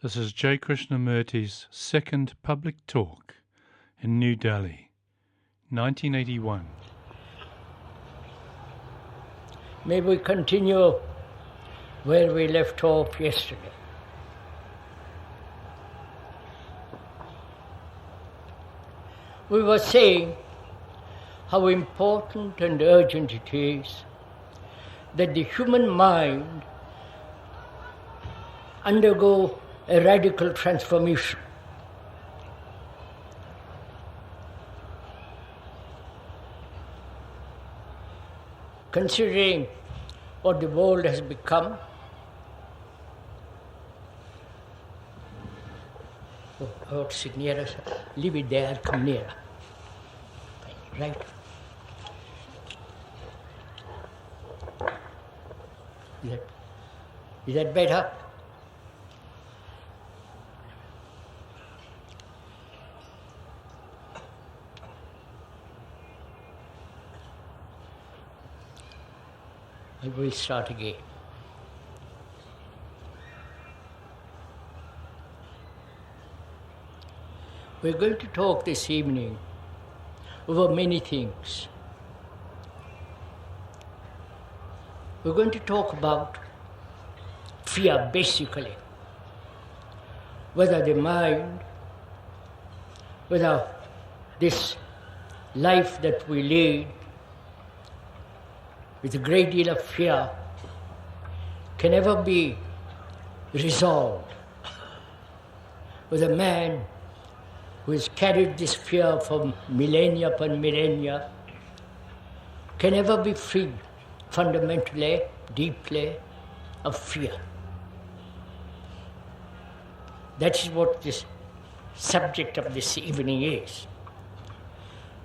This is J. Krishnamurti's second public talk in New Delhi, 1981. May we continue where we left off yesterday. We were saying how important and urgent it is that the human mind undergo a radical transformation. Considering what the world has become, sit nearer, leave it there, come nearer. Right? Is that better? I will start again. We're going to talk this evening over many things. We're going to talk about fear, basically. Whether the mind, whether this life that we lead with a great deal of fear can ever be resolved. With a man who has carried this fear for millennia upon millennia can ever be freed fundamentally, deeply, of fear. That is what this subject of this evening is.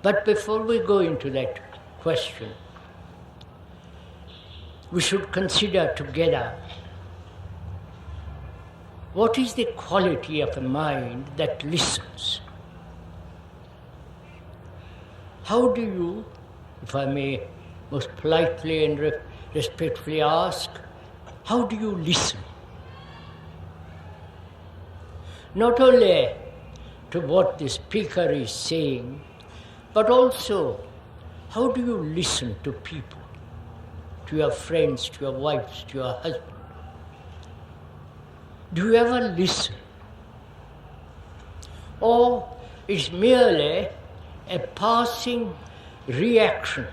But before we go into that question, we should consider together what is the quality of a mind that listens. How do you, if I may most politely and respectfully ask, how do you listen? Not only to what the speaker is saying, but also how do you listen to people? To your friends, to your wives, to your husband? Do you ever listen? Or is merely a passing reaction,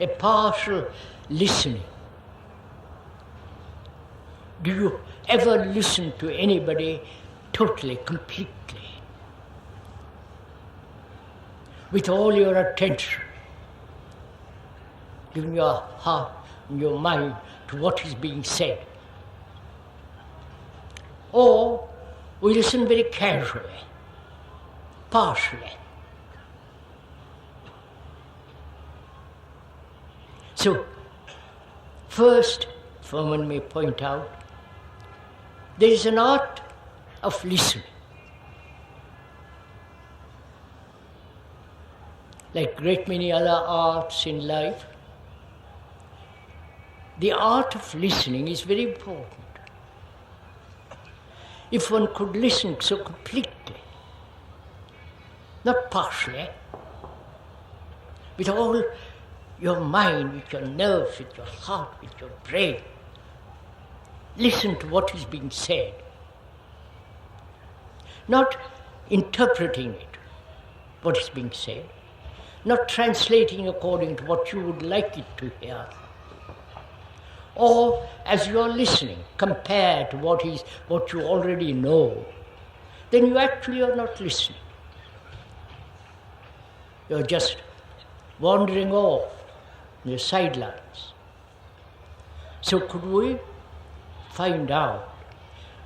a partial listening? Do you ever listen to anybody totally, completely, with all your attention? Giving your heart and your mind to what is being said. Or we listen very casually, partially. So, first, if one may point out, there is an art of listening. Like great many other arts in life, the art of listening is very important. If one could listen so completely, not partially, with all your mind, with your nerves, with your heart, with your brain, listen to what is being said, not interpreting it, what is being said, not translating according to what you would like it to hear, or as you are listening, compare to what you already know, then you actually are not listening. You're just wandering off in the sidelines. So could we find out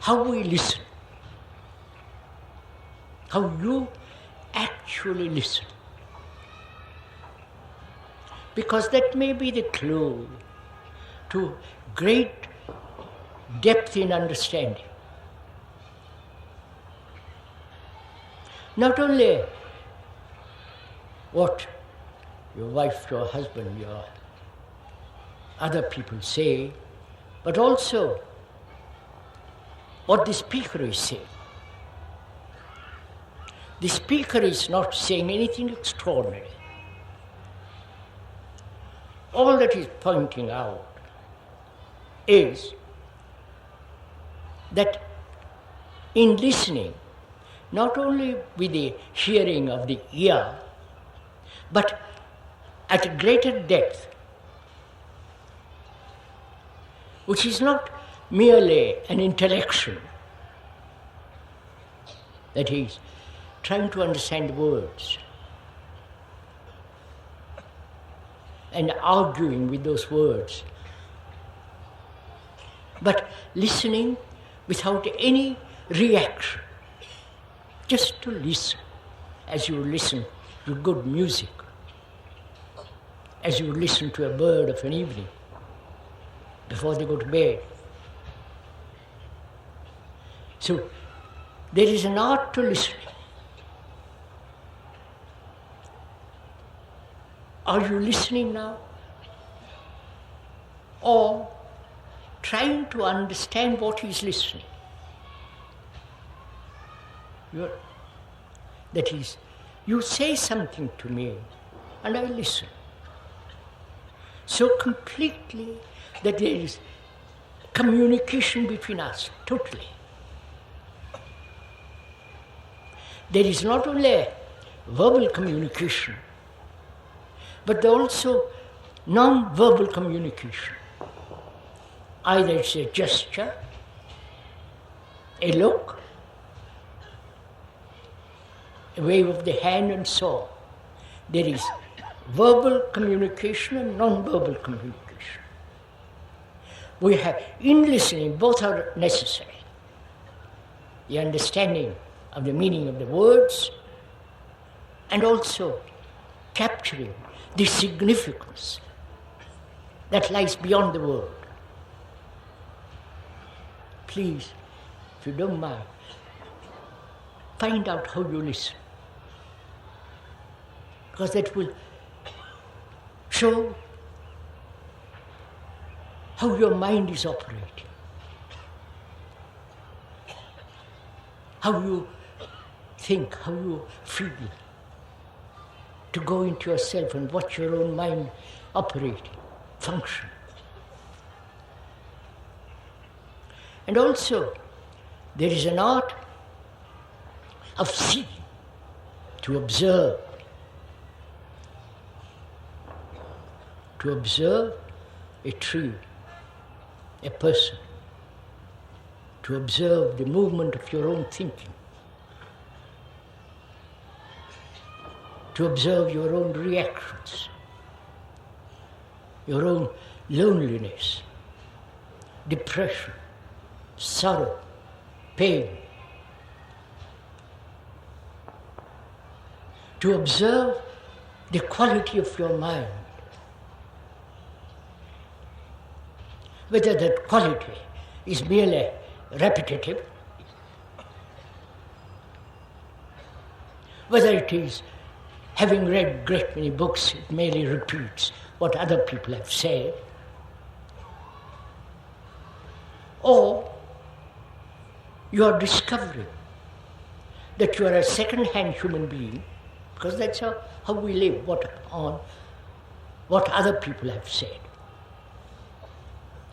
how we listen, how you actually listen? Because that may be the clue to great depth in understanding. Not only what your wife, your husband, your other people say, but also what the speaker is saying. The speaker is not saying anything extraordinary. All that he's pointing out is that in listening, not only with the hearing of the ear, but at a greater depth, which is not merely an intellection, that is, trying to understand words and arguing with those words, but listening without any reaction, just to listen, as you listen to good music, as you listen to a bird of an evening before they go to bed. So there is an art to listening. Are you listening now? Or trying to understand what is listening? That is, you say something to me and I listen. So completely that there is communication between us, totally. There is not only verbal communication, but also non-verbal communication. Either it's a gesture, a look, a wave of the hand, and so on. There is verbal communication and non-verbal communication. We have, in listening, both are necessary. The understanding of the meaning of the words and also capturing the significance that lies beyond the word. Please, if you don't mind, find out how you listen, because that will show how your mind is operating, how you think, how you feel, to go into yourself and watch your own mind operate, function. And also, there is an art of seeing, to observe a tree, a person, to observe the movement of your own thinking, to observe your own reactions, your own loneliness, depression, sorrow, pain, to observe the quality of your mind, whether that quality is merely repetitive, whether it is having read great many books, it merely repeats what other people have said, or you are discovering that you are a second-hand human being, because that's how we live, on what other people have said,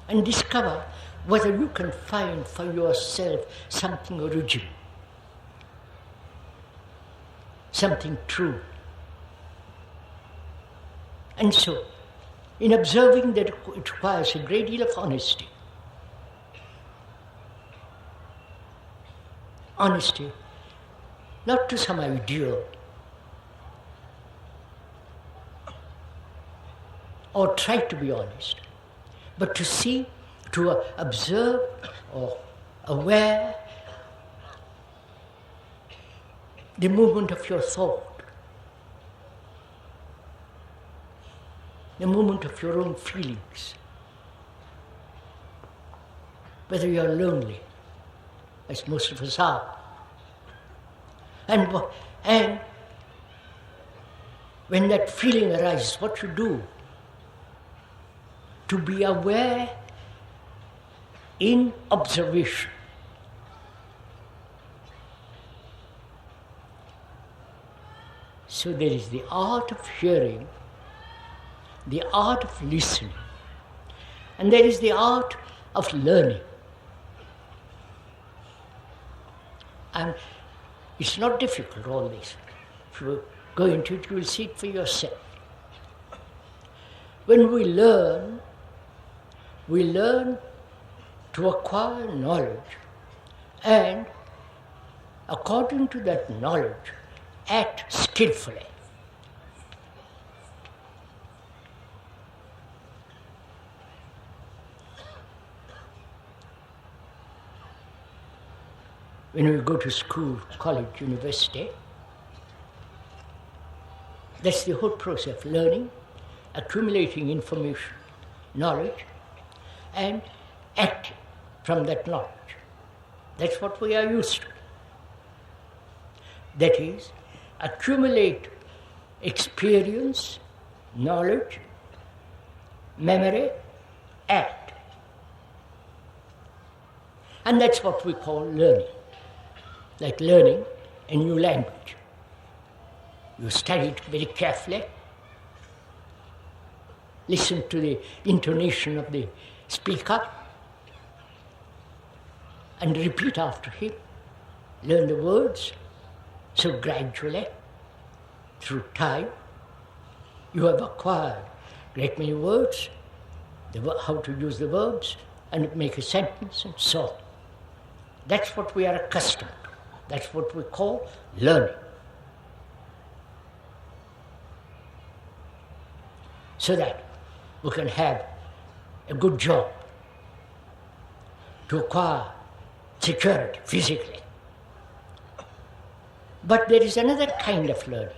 and discover whether you can find for yourself something original, something true. And so, in observing that, it requires a great deal of honesty. Honesty, not to some ideal, or try to be honest, but to see, to observe or aware the movement of your thought, the movement of your own feelings, whether you are lonely, as most of us are, and when that feeling arises, what you do, to be aware in observation So there is the art of hearing, the art of listening, and there is the art of learning. And it's not difficult, all this. If you go into it, you will see it for yourself. When we learn to acquire knowledge, and according to that knowledge, act skillfully. When we go to school, college, university, that's the whole process of learning, accumulating information, knowledge, and acting from that knowledge. That's what we are used to. That is, accumulate experience, knowledge, memory, act. And that's what we call learning. Like learning a new language. You study it very carefully, listen to the intonation of the speaker, and repeat after him. Learn the words. So gradually, through time, you have acquired a great many words, how to use the verbs, and make a sentence, and so on. That's what we are accustomed to. That's what we call learning. So that we can have a good job, to acquire security physically. But there is another kind of learning.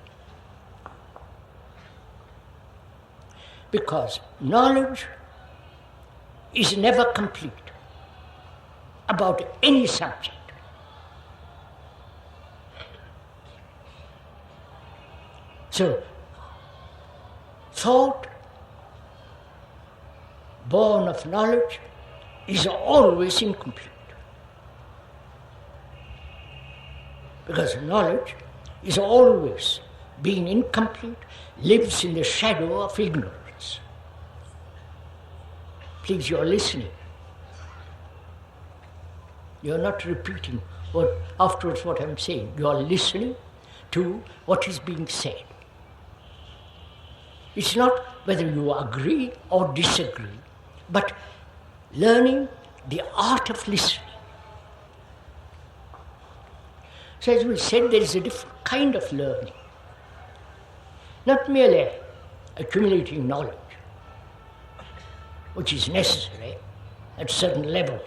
Because knowledge is never complete about any subject. So, thought born of knowledge is always incomplete. Because knowledge is always, being incomplete, lives in the shadow of ignorance. Please, you are listening. You are not repeating afterwards what I am saying. You are listening to what is being said. It's not whether you agree or disagree, but learning the art of listening. So as we said, there is a different kind of learning. Not merely accumulating knowledge, which is necessary at a certain level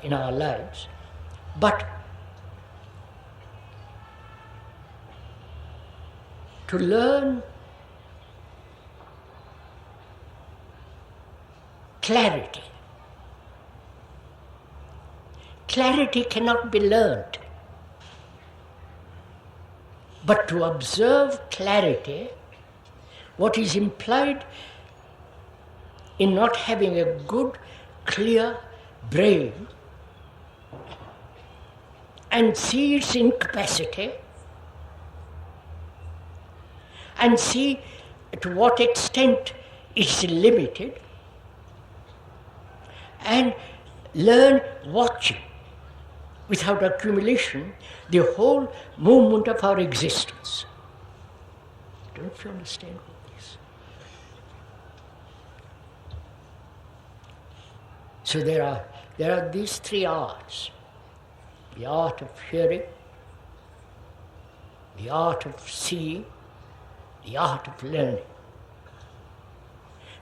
in our lives, but to learn clarity. Clarity cannot be learned. But to observe clarity, what is implied in not having a good, clear brain, and see its incapacity, and see to what extent it's limited, and learn watching without accumulation the whole movement of our existence. Don't you understand all this? So there are these three arts: the art of hearing, the art of seeing, the art of learning.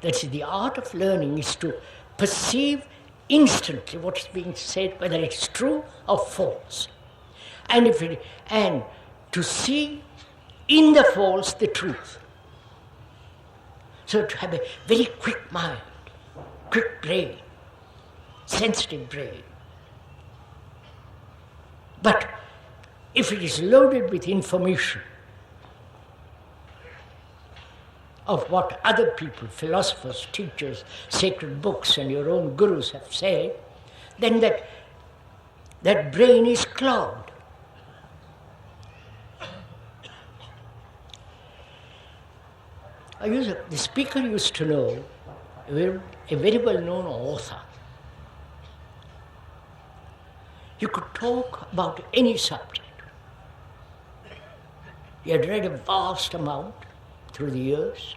That's the art of learning is to perceive instantly what is being said, whether it's true or false, and to see in the false the truth. So to have a very quick mind, quick brain, sensitive brain. But if it is loaded with information of what other people, philosophers, teachers, sacred books, and your own gurus have said, then that brain is clogged. The speaker used to know a very well-known author. You could talk about any subject. He had read a vast amount through the years.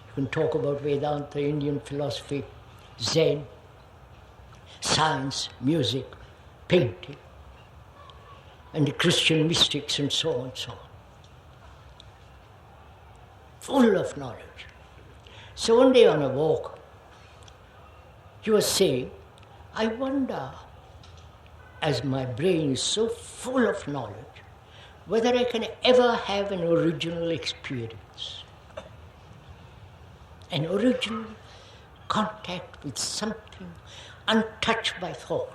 You can talk about Vedanta, Indian philosophy, Zen, science, music, painting, and the Christian mystics and so on and so on. Full of knowledge. So one day on a walk, he was saying, I wonder, as my brain is so full of knowledge, whether I can ever have an original experience, an original contact with something untouched by thought.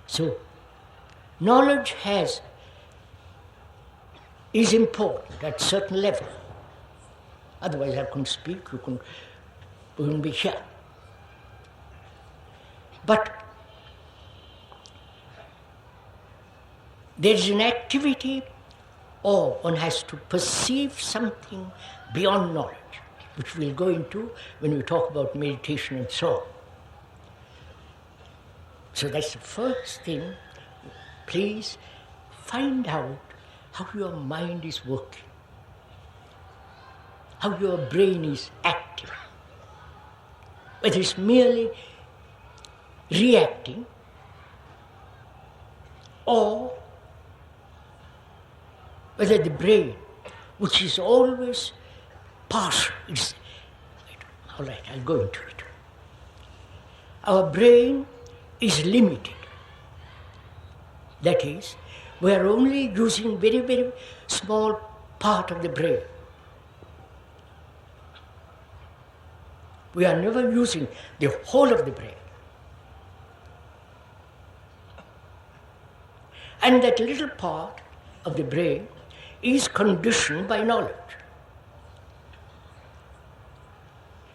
So, knowledge is important at a certain level. Otherwise I couldn't speak, we wouldn't be here. But there is an activity, or one has to perceive something beyond knowledge, which we'll go into when we talk about meditation and so on. So that's the first thing. Please find out how your mind is working, how your brain is active, whether it's merely reacting or whether the brain, which is always partial, all right, I'll go into it. Our brain is limited. That is, we are only using very, very small part of the brain. We are never using the whole of the brain. And that little part of the brain is conditioned by knowledge,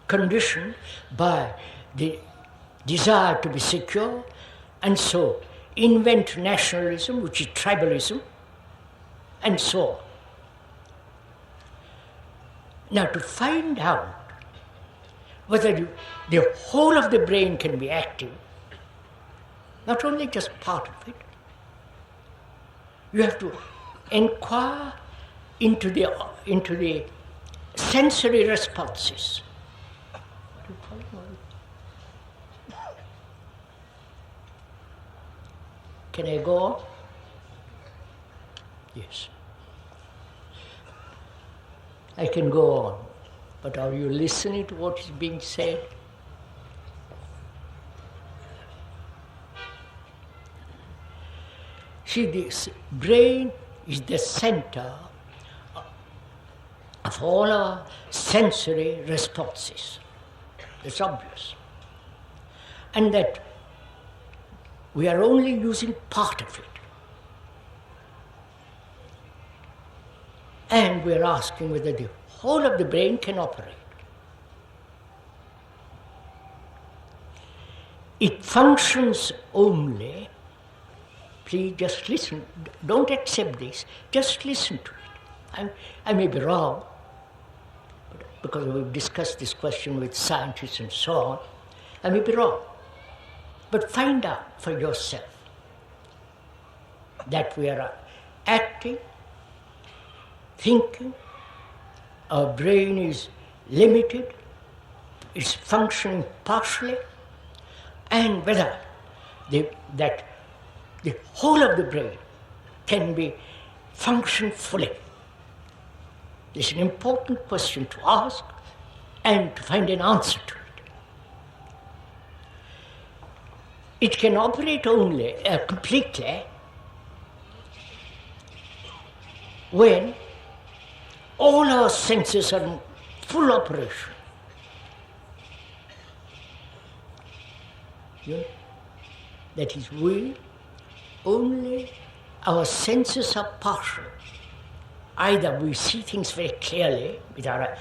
conditioned by the desire to be secure, and so invent nationalism, which is tribalism, and so on. Now, to find out whether the whole of the brain can be active, not only just part of it, you have to inquire into the sensory responses. Can I go on? Yes. I can go on, but are you listening to what is being said? See, this brain is the center of all our sensory responses. It's obvious. And that we are only using part of it. And we're asking whether the whole of the brain can operate. It functions only, please just listen, don't accept this, just listen to it. I may be wrong, because we've discussed this question with scientists and so on, I may be wrong. But find out for yourself that we are acting, thinking, our brain is limited, it's functioning partially, and whether that the whole of the brain can be functioned fully. It's an important question to ask and to find an answer to it. It can operate only completely when all our senses are in full operation. Yeah? That is, only our senses are partial. Either we see things very clearly, with our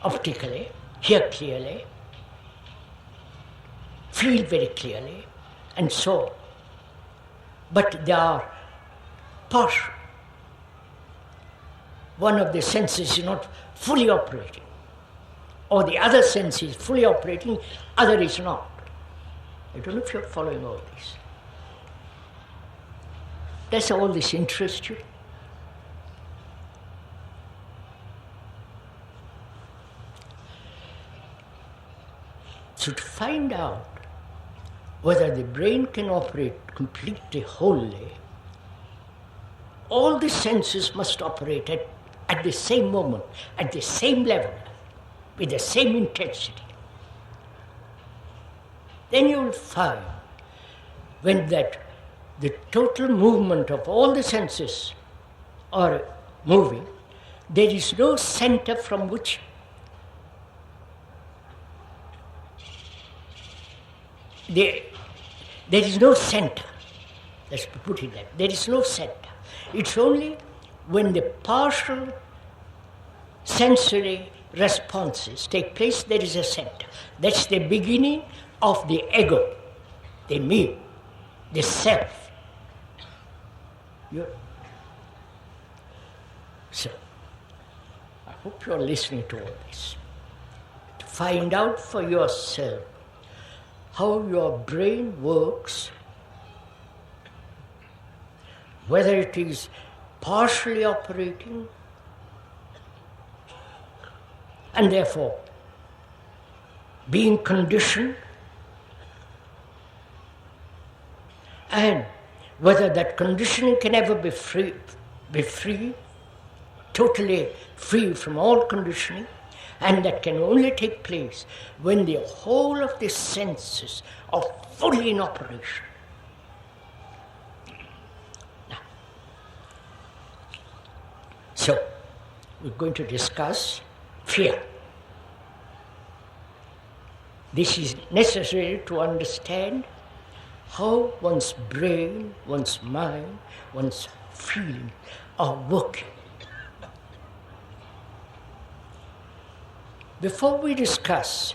optically, hear clearly, feel very clearly, and so on. but they are partial. One of the senses is not fully operating, or the other sense is fully operating, other is not. I don't know if you're following all this. Does all this interest you? So to find out whether the brain can operate completely, wholly, all the senses must operate at the same moment, at the same level, with the same intensity. Then you will find when the total movement of all the senses are moving, there is no center from which there is no center. Let's put it that. There is no center. It's only when the partial sensory responses take place, there is a center. That's the beginning of the ego, the me, the self. So, I hope you're listening to all this. To find out for yourself how your brain works, whether it is partially operating, and therefore being conditioned, and whether that conditioning can ever be free, totally free from all conditioning, and that can only take place when the whole of the senses are fully in operation. Now, so, we're going to discuss fear. This is necessary to understand how one's brain, one's mind, one's feeling are working. Before we discuss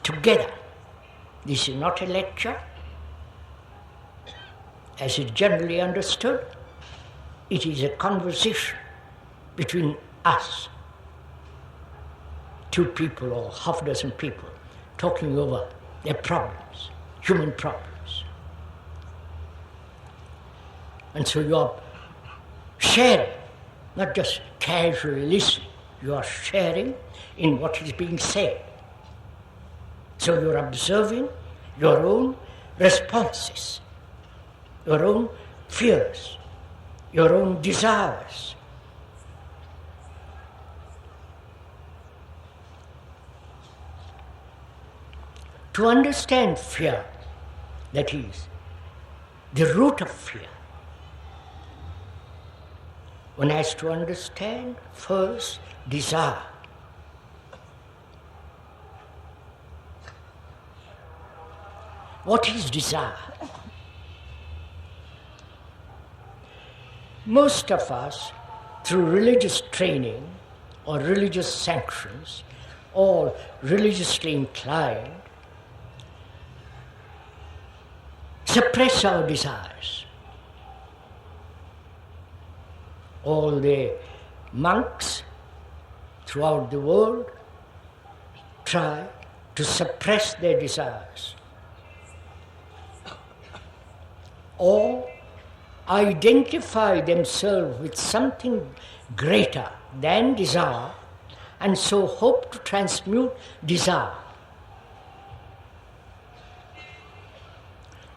together, this is not a lecture, as is generally understood, it is a conversation between us, two people or half a dozen people, talking over their problems, human problems. And so you are sharing, not just casually listening, you are sharing in what is being said. So you're observing your own responses, your own fears, your own desires. To understand fear, that is, the root of fear, one has to understand first desire. What is desire? Most of us, through religious training or religious sanctions or religiously inclined, suppress our desires. All the monks throughout the world try to suppress their desires, or identify themselves with something greater than desire, and so hope to transmute desire.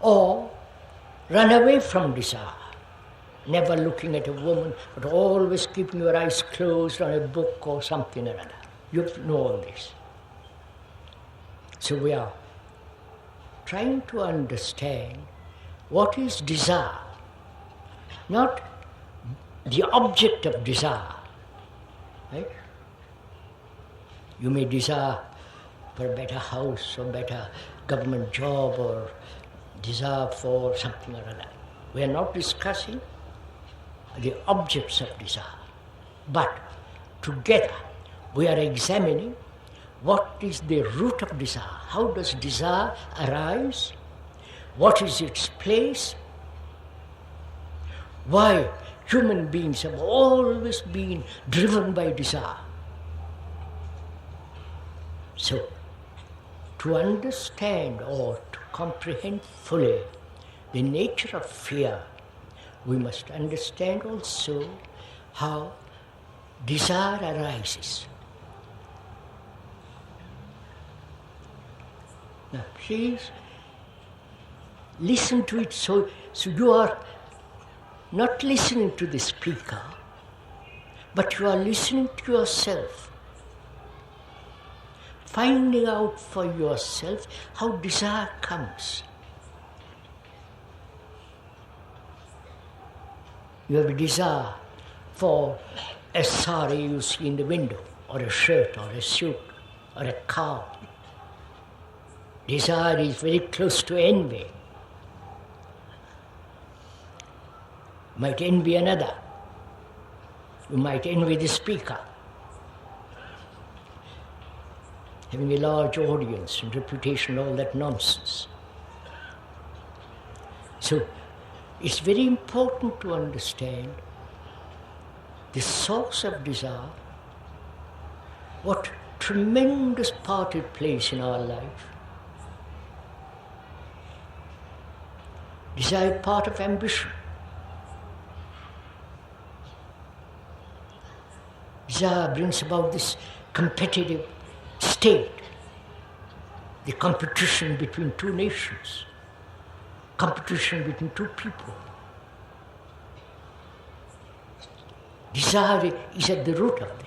Or run away from desire, never looking at a woman, but always keeping your eyes closed on a book or something or other. You know all this. So we are trying to understand what is desire, not the object of desire. Right? You may desire for a better house or better government job or desire for something or other. We are not discussing the objects of desire, but together we are examining what is the root of desire. How does desire arise? What is its place? why human beings have always been driven by desire. So, to understand or to comprehend fully the nature of fear, we must understand also how desire arises. Now please listen to it so you are not listening to the speaker, but you are listening to yourself, finding out for yourself how desire comes. You have a desire for a sari you see in the window, or a shirt, or a suit, or a car. Desire is very close to envy. You might envy another. You might envy the speaker. Having a large audience and reputation, all that nonsense. So, it's very important to understand the source of desire, what tremendous part it plays in our life. Desire is part of ambition. Desire brings about this competitive state, the competition between two nations, competition between two people. Desire is at the root of that.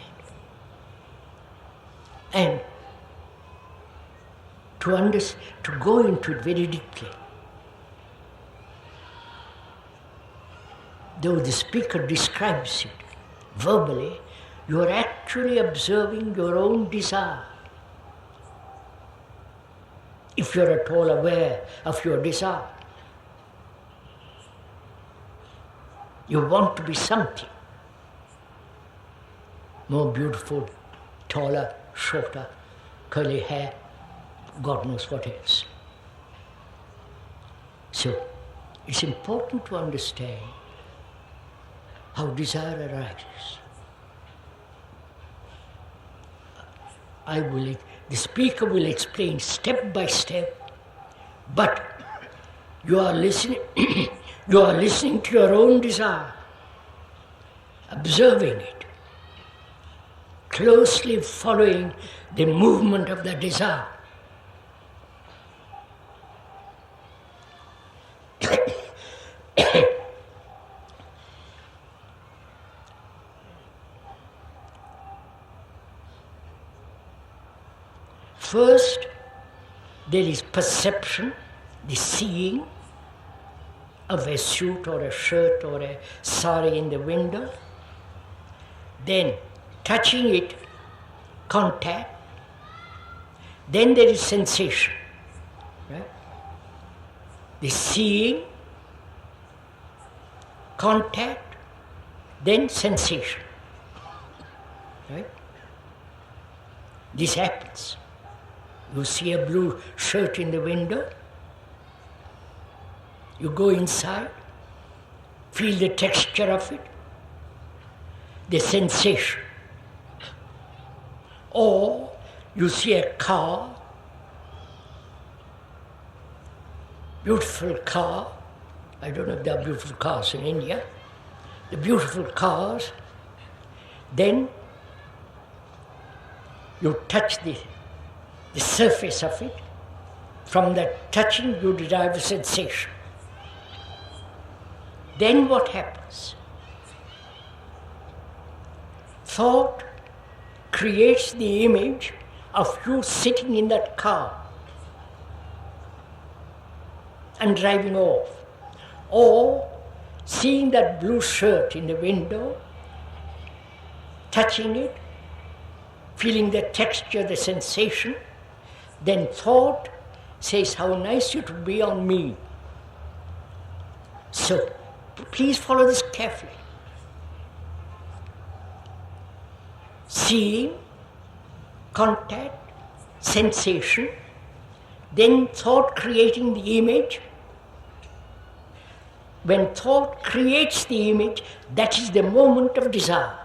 And to go into it very deeply, though the speaker describes it verbally, you are actually observing your own desire. If you're at all aware of your desire, you want to be something more beautiful, taller, shorter, curly hair, God knows what else. So, it's important to understand how desire arises. The speaker will explain step by step, but you are listening, you are listening to your own desire, observing it, closely following the movement of the desire. First, there is perception, the seeing of a suit or a shirt or a sari in the window. Then, touching it, contact. Then there is sensation, right? The seeing, contact, then sensation, right? This happens. You see a blue shirt in the window, you go inside, feel the texture of it, the sensation. Or you see a car, beautiful car, I don't know if there are beautiful cars in India, the beautiful cars, then you touch the surface of it. From that touching, you derive a sensation. Then what happens? Thought creates the image of you sitting in that car and driving off, or seeing that blue shirt in the window, touching it, feeling the texture, the sensation. Then thought says, how nice it would be on me. So, please follow this carefully. Seeing, contact, sensation, then thought creating the image, when thought creates the image, that is the moment of desire.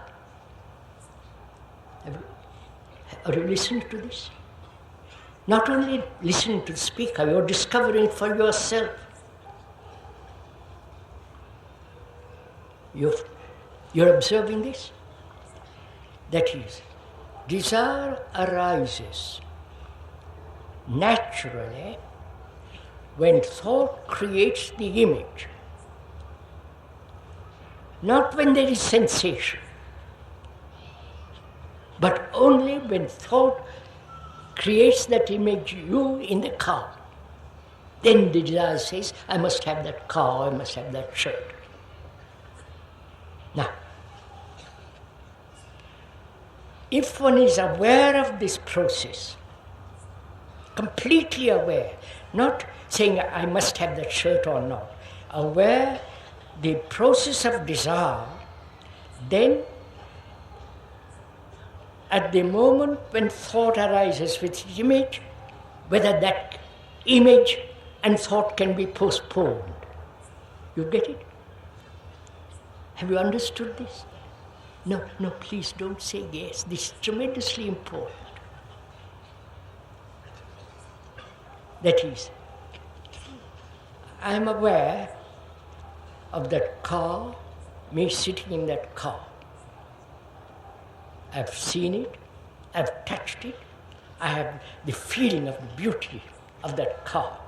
Are you listening to this? Not only listening to the speaker, you're discovering for yourself. You're observing this? That is, desire arises naturally when thought creates the image, not when there is sensation, but only when thought creates that image, you in the car. Then the desire says, I must have that car, I must have that shirt. Now, if one is aware of this process, completely aware, not saying I must have that shirt or not, aware the process of desire, then at the moment when thought arises with its image, whether that image and thought can be postponed. You get it? Have you understood this? No, please don't say yes. This is tremendously important. That is, I am aware of that car, me sitting in that car. I've seen it, I've touched it, I have the feeling of the beauty of that car.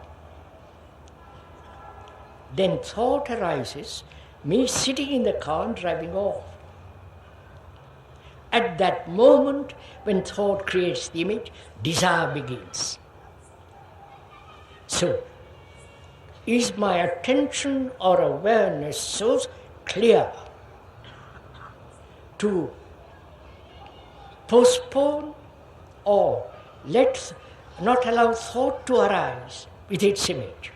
Then thought arises, me sitting in the car and driving off. At that moment, when thought creates the image, desire begins. So, is my attention or awareness so clear to postpone or not allow thought to arise with its image?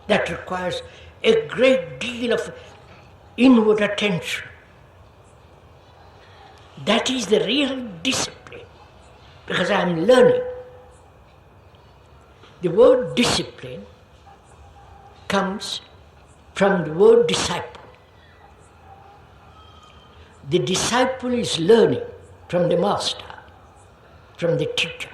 That requires a great deal of inward attention. That is the real discipline, because I am learning. The word discipline comes from the word disciple. The disciple is learning from the master, from the teacher.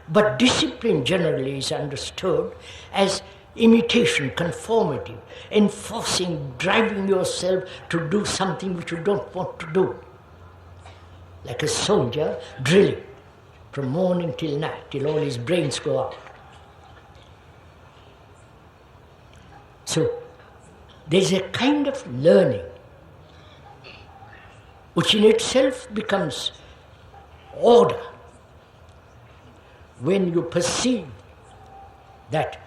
But discipline generally is understood as imitation, conformity, enforcing, driving yourself to do something which you don't want to do. Like a soldier drilling from morning till night, till all his brains go out. So, there's a kind of learning which in itself becomes order when you perceive that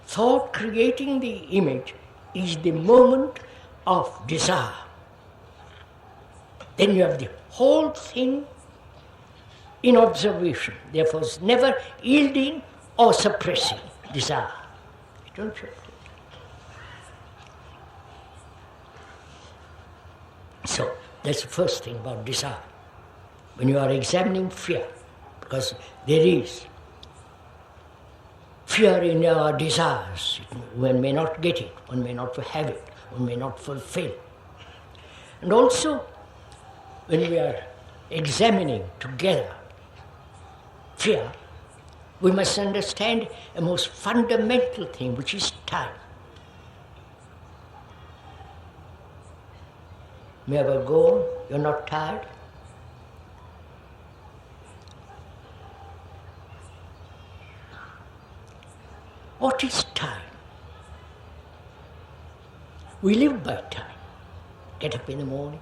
thought creating the image is the moment of desire. Then you have the whole thing in observation, therefore it's never yielding or suppressing desire. Don't you? So, that's the first thing about desire. When you are examining fear, because there is fear in our desires. One may not get it, one may not have it, one may not fulfill. And also, when we are examining together fear, we must understand a most fundamental thing, which is time. May I ever go on? You're not tired? What is time? We live by time. Get up in the morning,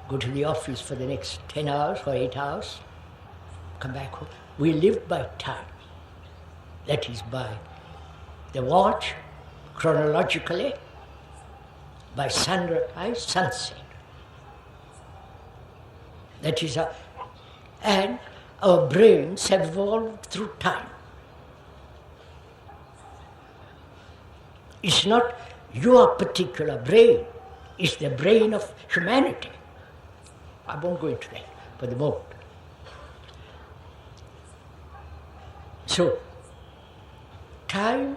go to the office for the next 10 hours or 8 hours, come back home. We live by time. That is by the watch, chronologically, by sunrise, sunset. That is and our brains have evolved through time. It's not your particular brain, it's the brain of humanity. I won't go into that for the moment. So, time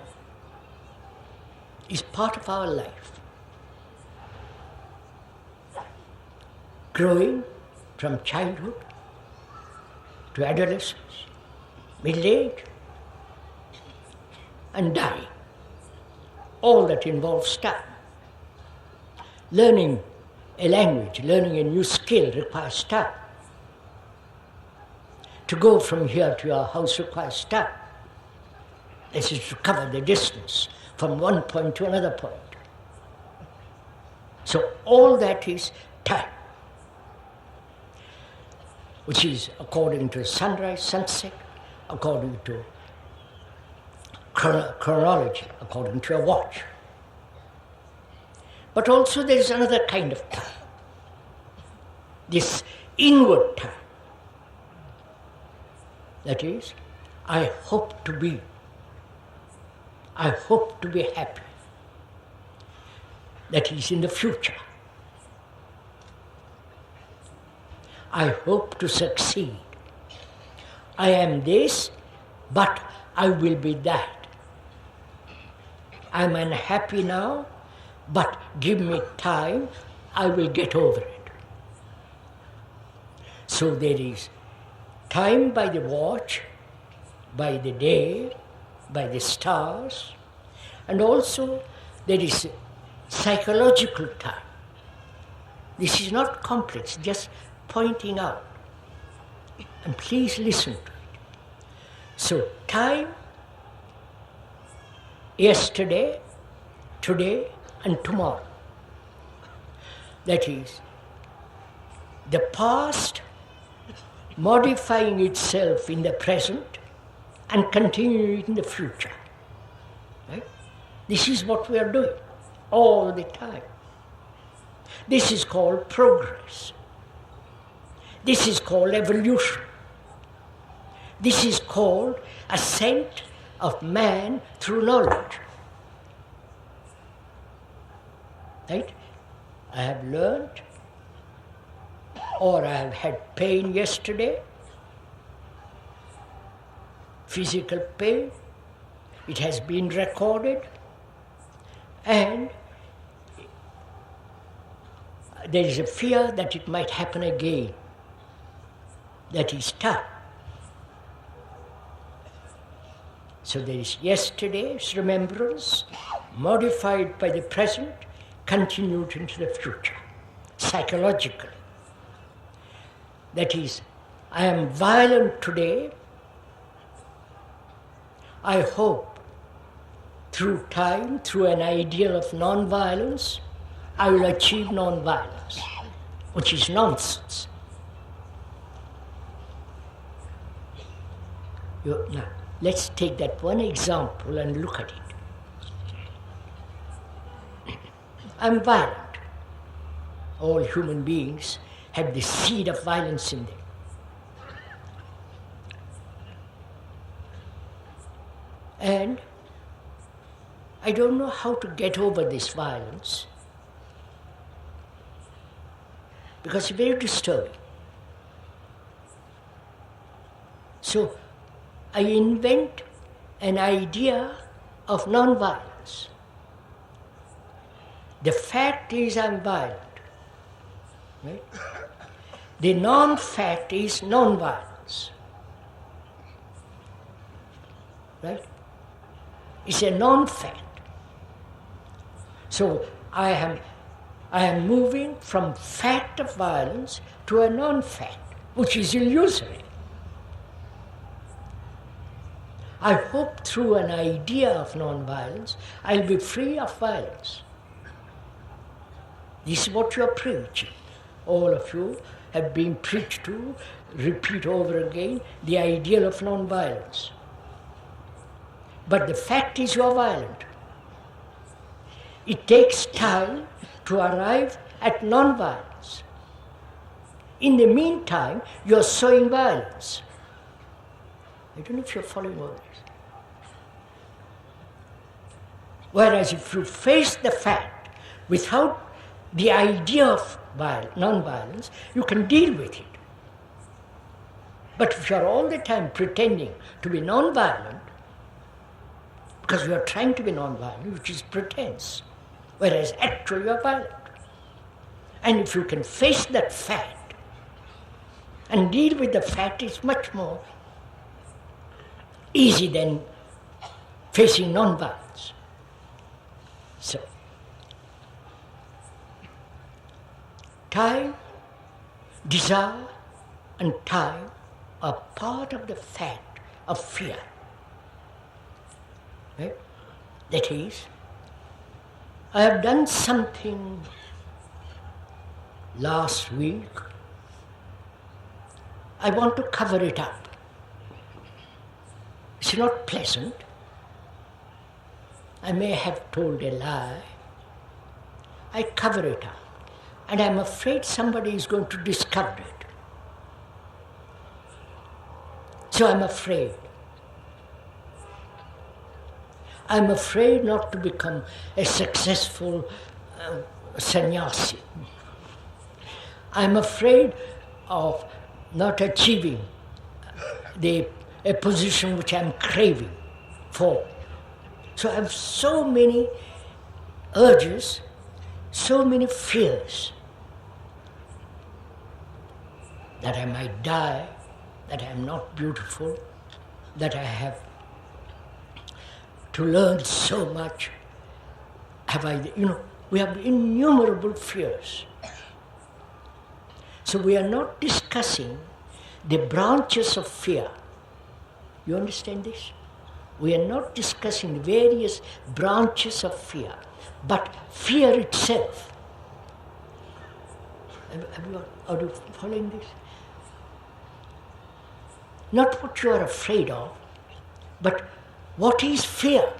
is part of our life. Growing from childhood to adolescence, middle age, and dying. All that involves time. Learning a language, learning a new skill requires time. To go from here to your house requires time. This is to cover the distance from one point to another point. So all that is time, which is according to sunrise, sunset, according to chronology, according to a watch. But also there is another kind of time, this inward time. That is, I hope to be happy. That is in the future. I hope to succeed. I am this, but I will be that. I'm unhappy now, but give me time, I will get over it. So there is time by the watch, by the day, by the stars, and also there is psychological time. This is not complex, just pointing out. And please listen to it. So time, yesterday, today, and tomorrow. That is, the past modifying itself in the present and continuing in the future. Right? This is what we are doing all the time. This is called progress. This is called evolution. This is called ascent of man through knowledge. Right? I have learned, or I have had pain yesterday, physical pain, it has been recorded, and there is a fear that it might happen again. That is time. So there is yesterday's remembrance, modified by the present, continued into the future, psychologically. That is, I am violent today. I hope through time, through an ideal of non-violence, I will achieve non-violence, which is nonsense. Now, let's take that one example and look at it. I'm violent. All human beings have the seed of violence in them. And I don't know how to get over this violence because it's very disturbing. So I invent an idea of non-violence. The fact is I'm violent. Right? The non-fact is non-violence. Right? It's a non-fact. So I am moving from fact of violence to a non-fact, which is illusory. I hope through an idea of non-violence, I'll be free of violence. This is what you are preaching. All of you have been preached to, repeat over again, the ideal of non-violence. But the fact is you are violent. It takes time to arrive at non-violence. In the meantime, you are sowing violence. I don't know if you're following all this. Whereas if you face the fact without the idea of non-violence, you can deal with it. But if you're all the time pretending to be non-violent, Because you are trying to be non-violent, which is pretense, whereas actually you are violent. And if you can face that fact and deal with the fact, it's much more easy than facing non-violence. So, time, desire and time are part of the fact of fear. Right? That is, I have done something last week, I want to cover it up. It's not pleasant. I may have told a lie. I cover it up. And I'm afraid somebody is going to discover it. So I'm afraid. I'm afraid not to become a successful sannyasi. I'm afraid of not achieving a position which I'm craving for. So I have so many urges, so many fears that I might die, that I am not beautiful, that I have to learn so much. We have innumerable fears. So we are not discussing the branches of fear. You understand this? We are not discussing various branches of fear, but fear itself. Are you following this? Not what you are afraid of, but what is fear?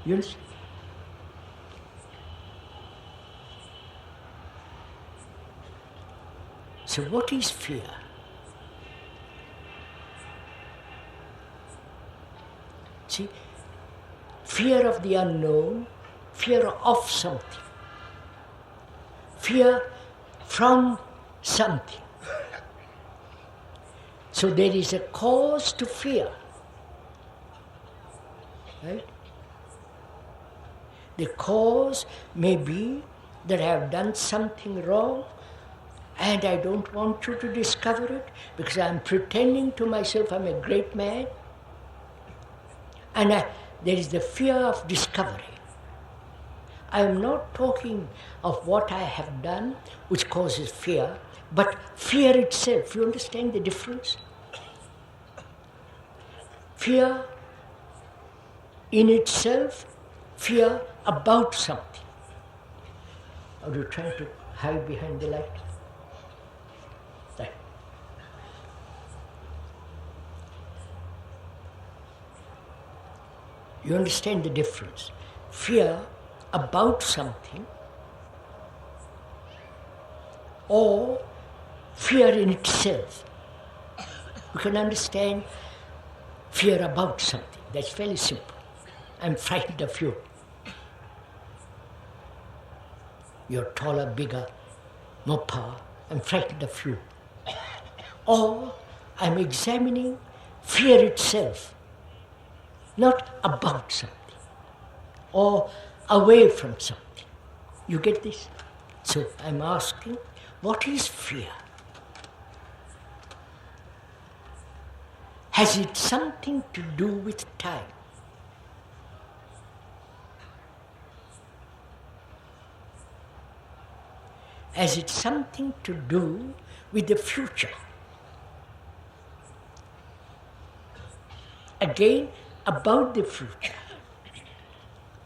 You understand? So what is fear? See, fear of the unknown, fear of something, fear from something. So there is a cause to fear, right? The cause may be that I have done something wrong and I don't want you to discover it because I'm pretending to myself I'm a great man. And there is the fear of discovery. I am not talking of what I have done which causes fear, but fear itself. You understand the difference? Fear in itself, fear about something. Are you trying to hide behind the light? Right. You understand the difference? Fear about something or fear in itself. You can understand fear about something. That's very simple. I'm frightened of you. You're taller, bigger, more power. I'm frightened of you. Or I'm examining fear itself, not about something or away from something. You get this? So I'm asking, what is fear? Has it something to do with time? Has it something to do with the future? Again, about the future.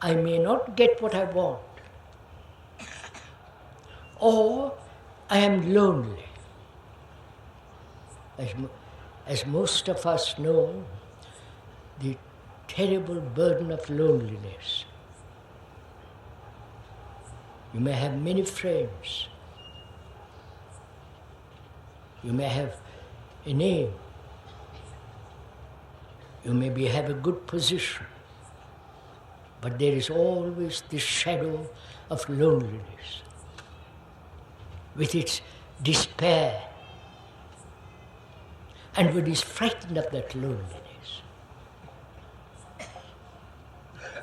I may not get what I want, or I am lonely. As most of us know, the terrible burden of loneliness. You may have many friends. You may have a name. You may have a good position. But there is always the shadow of loneliness with its despair. And one is frightened of that loneliness.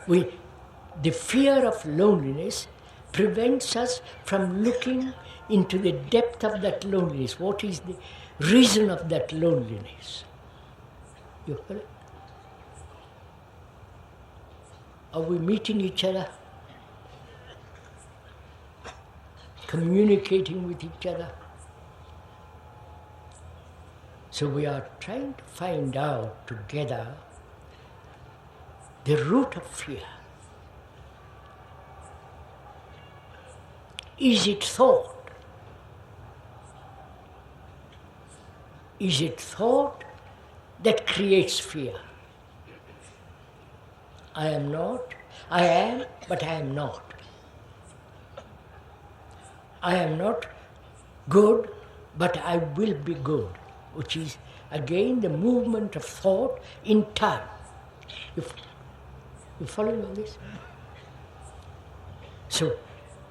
The fear of loneliness prevents us from looking into the depth of that loneliness. What is the reason of that loneliness? You follow? Are we meeting each other? Communicating with each other? So we are trying to find out together the root of fear. Is it thought? Is it thought that creates fear? I am not. I am, but I am not. I am not good, but I will be good, which is again the movement of thought in time. You following all this? So,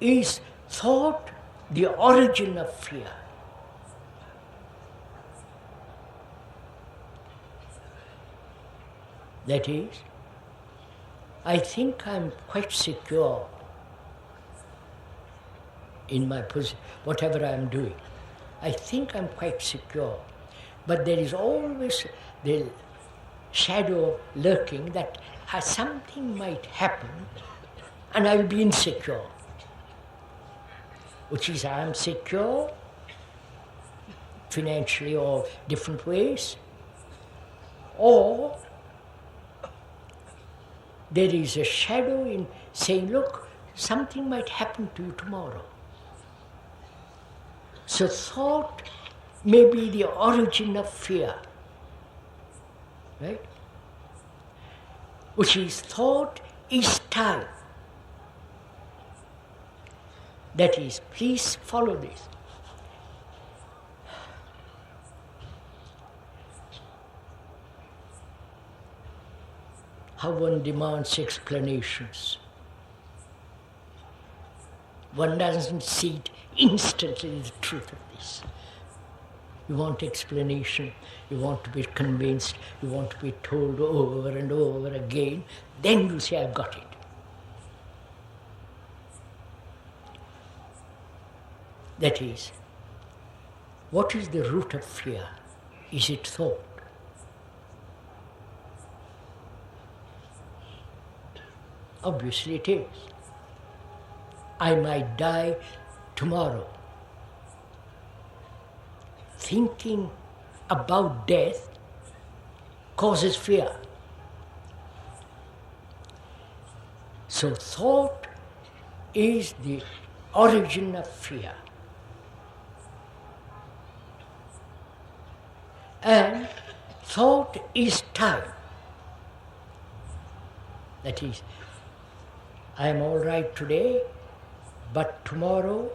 is thought the origin of fear? That is, I think I'm quite secure in my position, whatever I'm doing. I think I'm quite secure. But there is always the shadow lurking that something might happen and I'll be insecure. Which is, I am secure financially or different ways, or there is a shadow in saying, look, something might happen to you tomorrow. So thought may be the origin of fear, right? Which is, thought is time. That is, please follow this. How one demands explanations. One doesn't see it instantly, the truth of this. You want explanation, you want to be convinced, you want to be told over and over again, then you say, I've got it. That is, what is the root of fear? Is it thought? Obviously it is. I might die tomorrow. Thinking about death causes fear. So thought is the origin of fear. And thought is time. That is, I am all right today, but tomorrow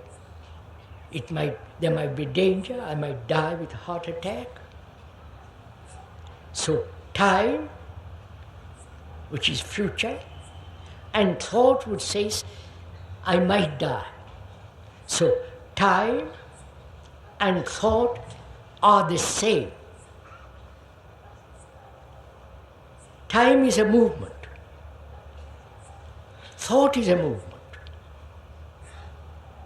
there might be danger, I might die with a heart attack. So time, which is future, and thought which says, I might die. So time and thought are the same. Time is a movement. Thought is a movement.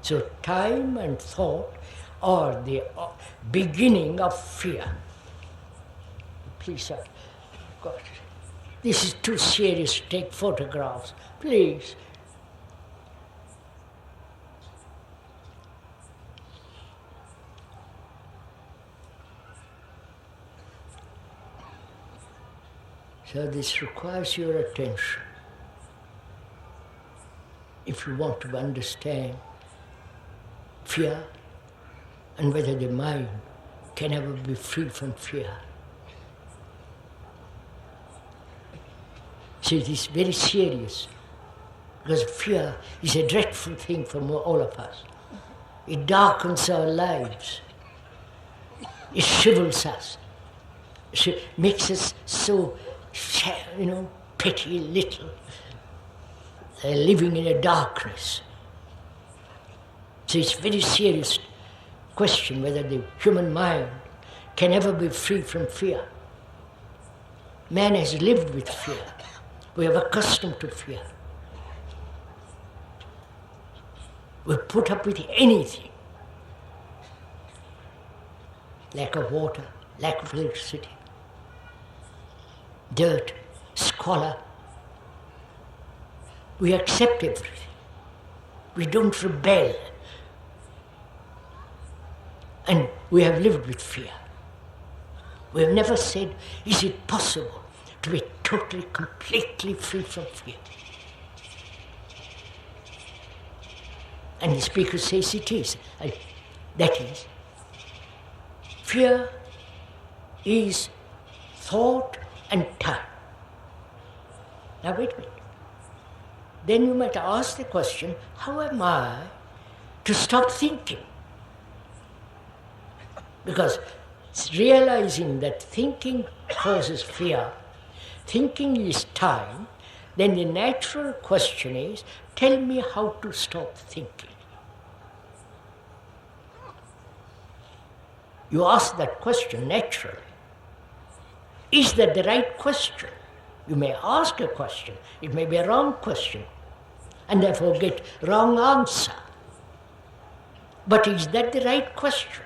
So time and thought are the beginning of fear. Please, sir. God, this is too serious to take photographs. Please. So this requires your attention. If you want to understand fear and whether the mind can ever be free from fear. So it is very serious, because fear is a dreadful thing for all of us. It darkens our lives. It shrivels us. It makes us so, petty little, living in a darkness. So it's a very serious question whether the human mind can ever be free from fear. Man has lived with fear We are accustomed to fear. We put up with anything. Lack of water, lack of electricity, dirt, squalor. We accept everything. We don't rebel. And we have lived with fear. We have never said, is it possible to be totally, completely free from fear? And the speaker says it is. And that is, fear is thought and time. Now wait a minute. Then you might ask the question, how am I to stop thinking? Because realizing that thinking causes fear, thinking is time, then the natural question is, tell me how to stop thinking. You ask that question naturally. Is that the right question? You may ask a question, it may be a wrong question, and therefore get wrong answer. But is that the right question?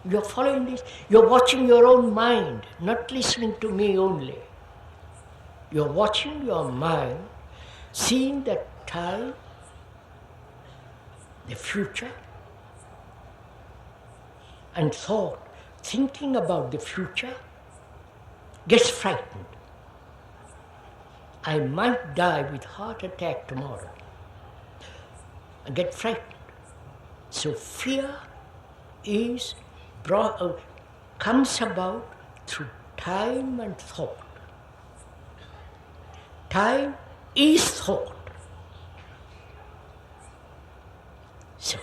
You're following this, you're watching your own mind, not listening to me only. You're watching your mind, seeing that time, the future, and thought, thinking about the future, gets frightened. I might die with heart attack tomorrow. I get frightened. So fear comes about through time and thought. Time is thought. So,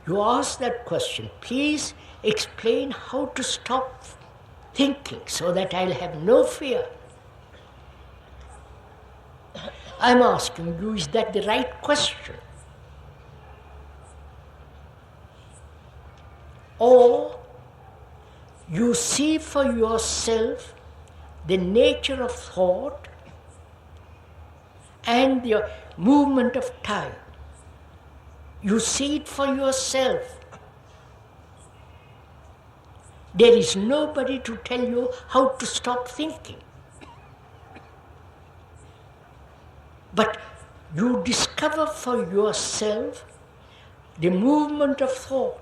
you ask that question, please explain how to stop thinking so that I'll have no fear. I'm asking you, is that the right question? Or you see for yourself the nature of thought and the movement of time. You see it for yourself. There is nobody to tell you how to stop thinking. But you discover for yourself the movement of thought.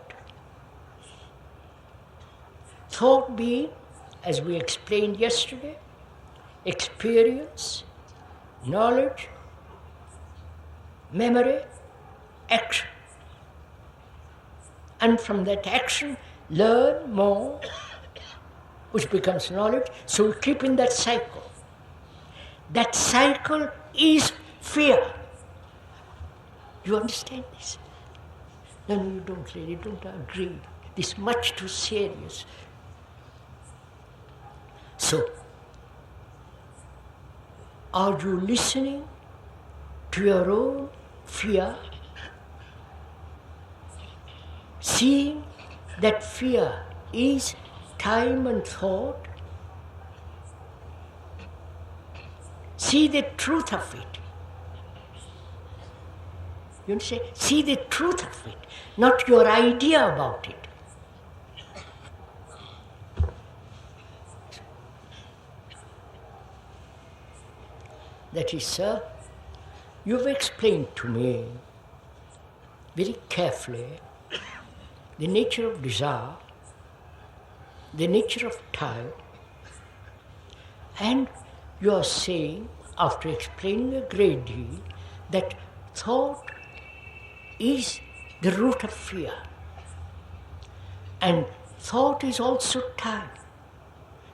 Thought being, as we explained yesterday, experience, knowledge, memory, action. And from that action, learn more, which becomes knowledge. So we keep in that cycle. That cycle is fear. You understand this? No, you don't really, don't agree. This is much too serious. So, are you listening to your own fear? Seeing that fear is time and thought? See the truth of it. You understand? See the truth of it, not your idea about it. That is, sir, you've explained to me very carefully the nature of desire, the nature of time, and you are saying, after explaining a great deal, that thought is the root of fear. And thought is also time.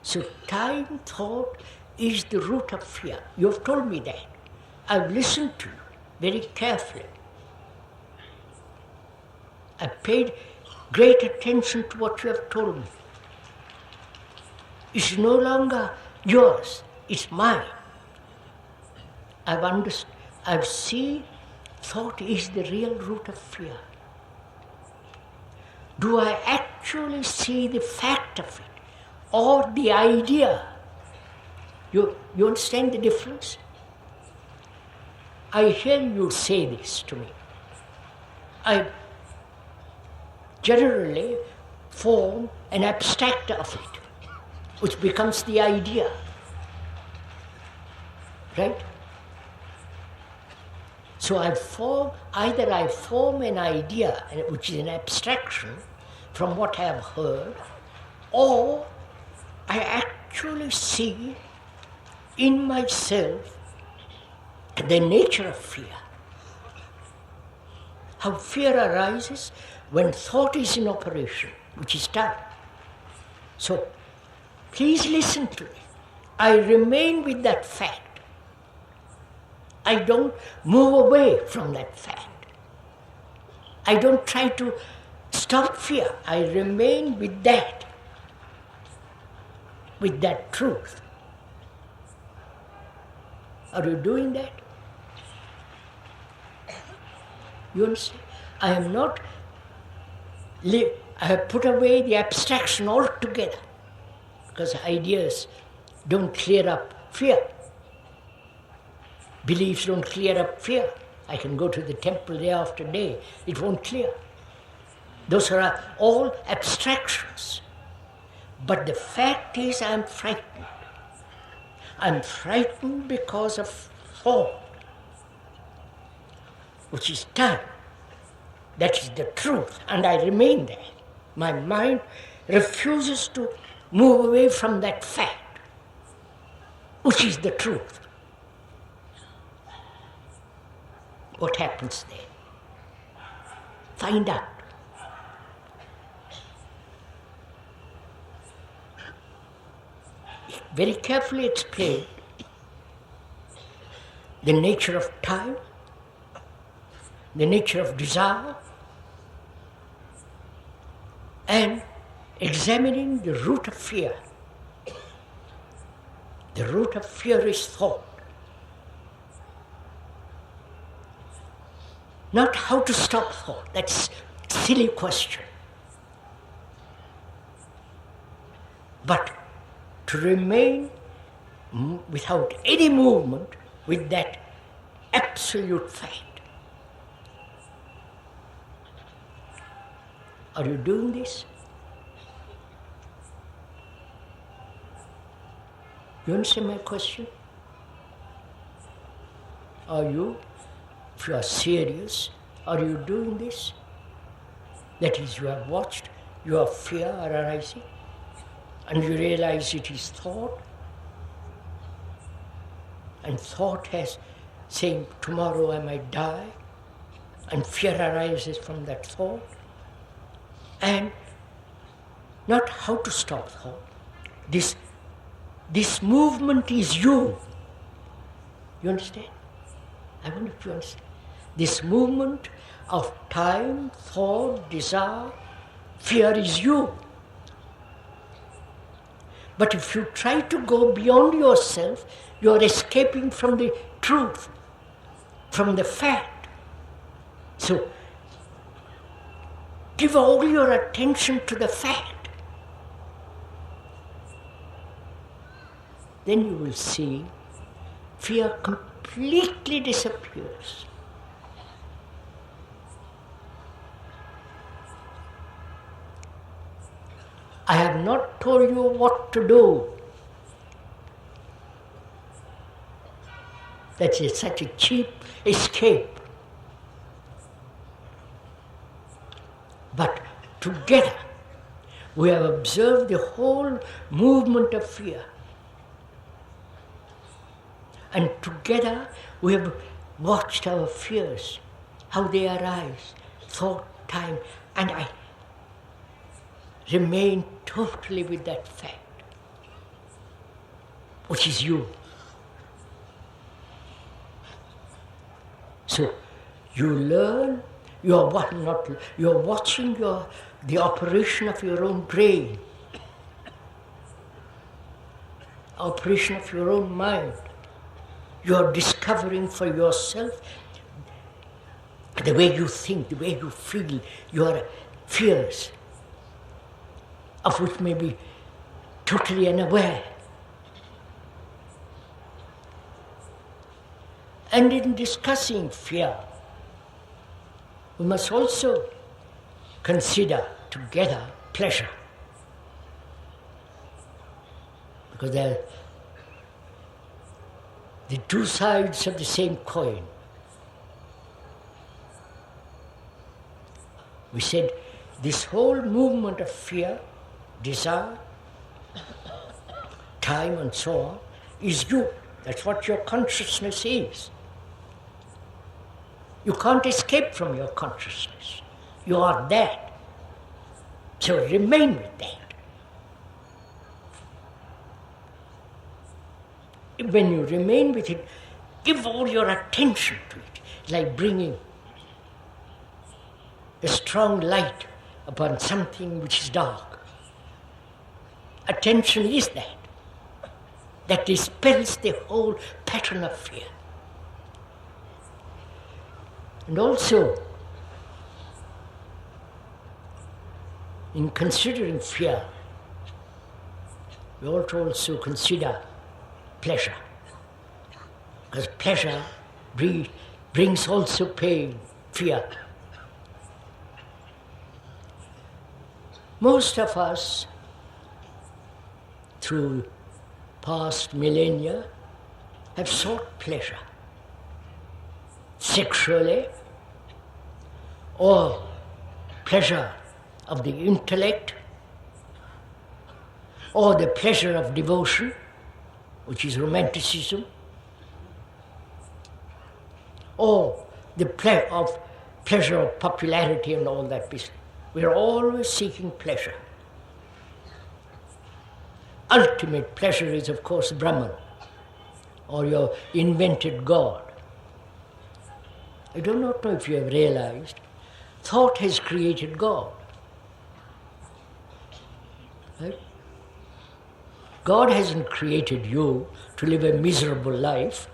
So time, thought, is the root of fear. You have told me that. I've listened to you very carefully. I paid great attention to what you have told me. It's no longer yours, it's mine. I've understood. I've seen thought is the real root of fear. Do I actually see the fact of it or the idea? You understand the difference? I hear you say this to me. I generally form an abstract of it, which becomes the idea. Right? So either I form an idea, which is an abstraction from what I have heard, or I actually see in myself the nature of fear. How fear arises when thought is in operation, which is time. So, please listen to me. I remain with that fact. I don't move away from that fact. I don't try to stop fear. I remain with that truth. Are you doing that? You understand? I have put away the abstraction altogether, because ideas don't clear up fear. Beliefs don't clear up fear. I can go to the temple day after day. It won't clear. Those are all abstractions. But the fact is, I'm frightened. I'm frightened because of thought, which is time. That is the truth, and I remain there. My mind refuses to move away from that fact, which is the truth. What happens there? Find out. Very carefully explain the nature of time, the nature of desire, and examining the root of fear. The root of fear is thought. Not how to stop thought. That's a silly question. But to remain without any movement with that absolute fact. Are you doing this? You understand my question? Are you? If you are serious, are you doing this? That is, you have watched your fear arising, and you realize it is thought, and thought has saying, tomorrow I might die, and fear arises from that thought, and not how to stop thought. This movement is you. You understand? I wonder if you understand. This movement of time, thought, desire, fear is you. But if you try to go beyond yourself, you are escaping from the truth, from the fact. So, give all your attention to the fact. Then you will see fear completely disappears. I have not told you what to do. That is such a cheap escape. But together, we have observed the whole movement of fear. And together, we have watched our fears, how they arise, thought, time, and I remain totally with that fact, which is you. So you learn, you're watching the operation of your own brain, operation of your own mind. You're discovering for yourself the way you think, the way you feel, your fears, of which may be totally unaware. And in discussing fear, we must also consider together pleasure. Because they're the two sides of the same coin. We said this whole movement of fear, desire, time and so on is you. That's what your consciousness is. You can't escape from your consciousness. You are that. So remain with that. When you remain with it, give all your attention to it, like bringing a strong light upon something which is dark. Attention is that. That dispels the whole pattern of fear. And also, in considering fear, we ought to also consider pleasure. Because pleasure brings also pain, fear. Most of us, through past millennia, have sought pleasure, sexually, or pleasure of the intellect, or the pleasure of devotion, which is romanticism, or the pleasure of popularity and all that business. We are always seeking pleasure. Ultimate pleasure is, of course, Brahman, or your invented God. I do not know if you have realized, thought has created God. Right? God hasn't created you to live a miserable life,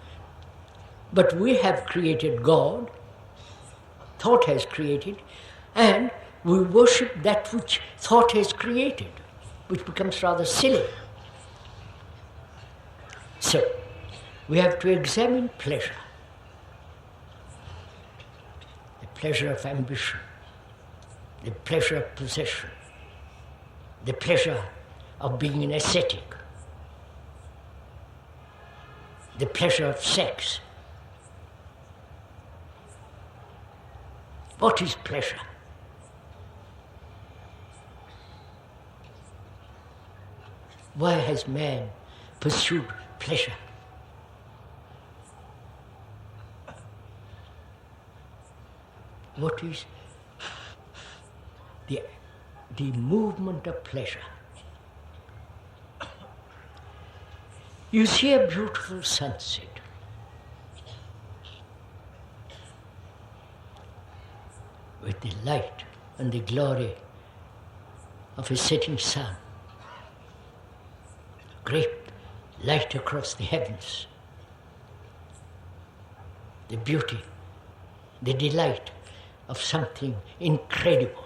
but we have created God, thought has created, and we worship that which thought has created, which becomes rather silly. So, we have to examine pleasure. The pleasure of ambition, the pleasure of possession, the pleasure of being an ascetic, the pleasure of sex. What is pleasure? Why has man pursued pleasure? What is the movement of pleasure? You see a beautiful sunset. With the light and the glory of a setting sun. Great light across the heavens. The beauty, the delight of something incredible.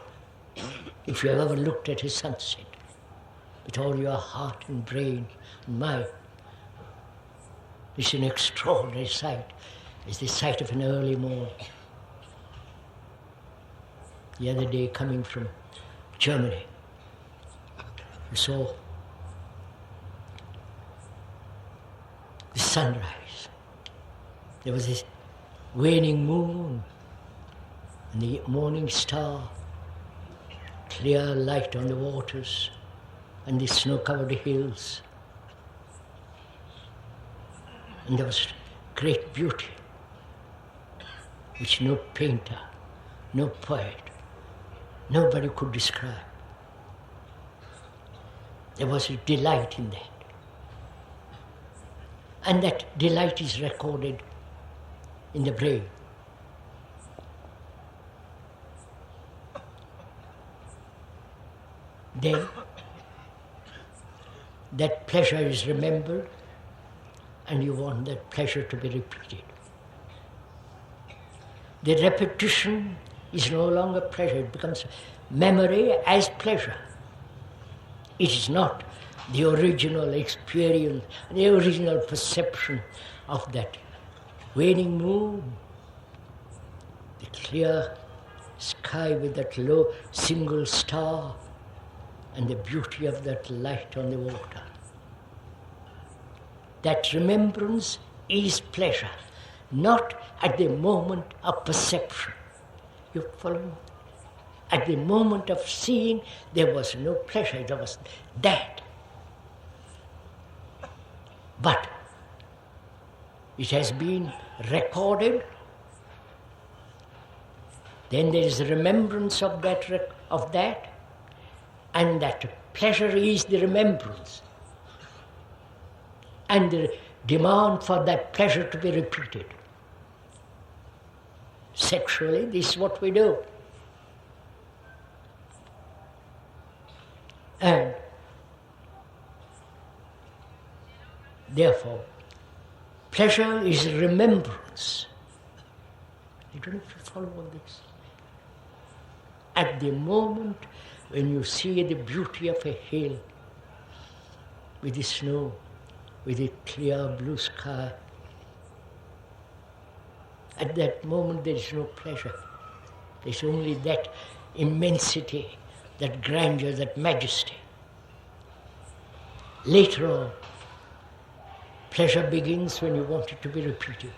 If you have ever looked at a sunset with all your heart and brain and mind, it's an extraordinary sight. It's the sight of an early morning. The other day, coming from Germany, we saw the sunrise. There was this waning moon and the morning star, clear light on the waters and the snow-covered hills. And there was great beauty, which no painter, no poet, nobody could describe. There was a delight in that. And that delight is recorded in the brain. Then that pleasure is remembered, and you want that pleasure to be repeated. The repetition is no longer pleasure, it becomes memory as pleasure. It is not the original experience, the original perception of that waning moon, the clear sky with that low single star, and the beauty of that light on the water. That remembrance is pleasure, not at the moment of perception. You follow? At the moment of seeing, there was no pleasure, there was that. But it has been recorded, then there is remembrance of that, and that pleasure is the remembrance. And the demand for that pleasure to be repeated. Sexually, this is what we do. And therefore, pleasure is remembrance. You don't have to follow all this. At the moment when you see the beauty of a hill with the snow, with a clear blue sky, at that moment there is no pleasure. There's only that immensity, that grandeur, that majesty. Later on, pleasure begins when you want it to be repeated.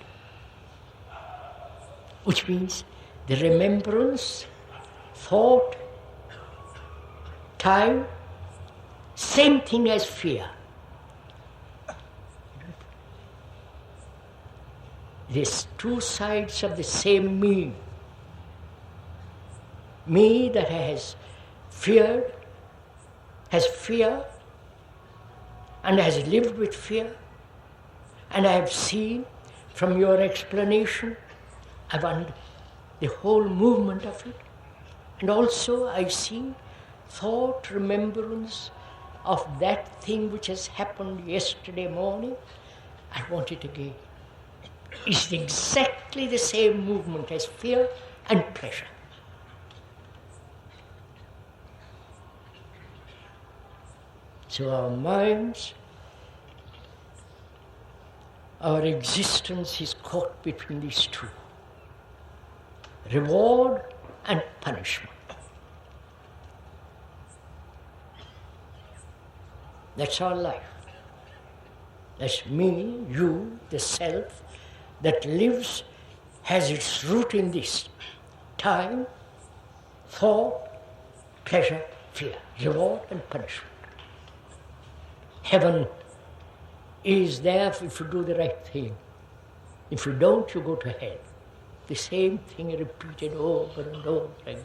Which means the remembrance, thought, time, same thing as fear. There's two sides of the same me. Me that has fear, and has lived with fear, and I have seen from your explanation, I've understood the whole movement of it, and also I see thought, remembrance of that thing which has happened yesterday morning. I want it again. It's exactly the same movement as fear and pleasure. So our minds, our existence is caught between these two. Reward and punishment. That's our life. That's me, you, the self that lives, has its root in this. Time, thought, pleasure, fear, reward and punishment. Heaven is there if you do the right thing. If you don't, you go to hell. The same thing repeated over and over again.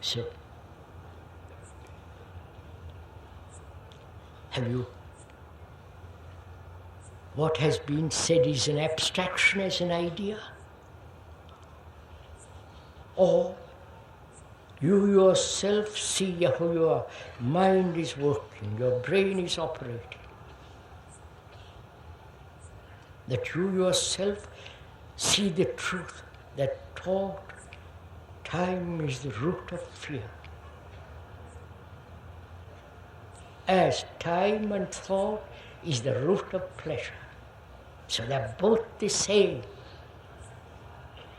So, what has been said is an abstraction as an idea? Or you yourself see how your mind is working, your brain is operating. That you yourself see the truth, that thought, time is the root of fear. As time and thought is the root of pleasure. So they're both the same.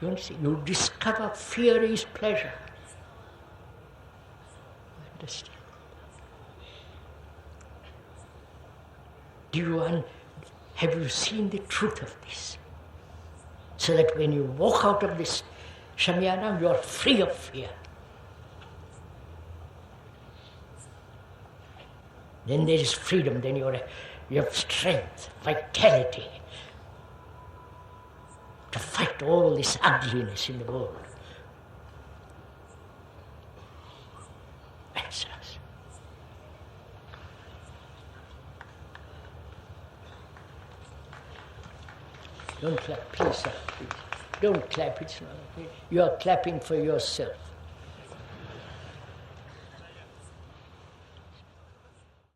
You understand? You discover fear is pleasure. Understand? Have you seen the truth of this? So that when you walk out of this Shamiana, you are free of fear. Then there is freedom, then you have strength, vitality to fight all this ugliness in the world. Answer us. Don't clap, please, sir, please. Don't clap, it's not. You are clapping for yourself.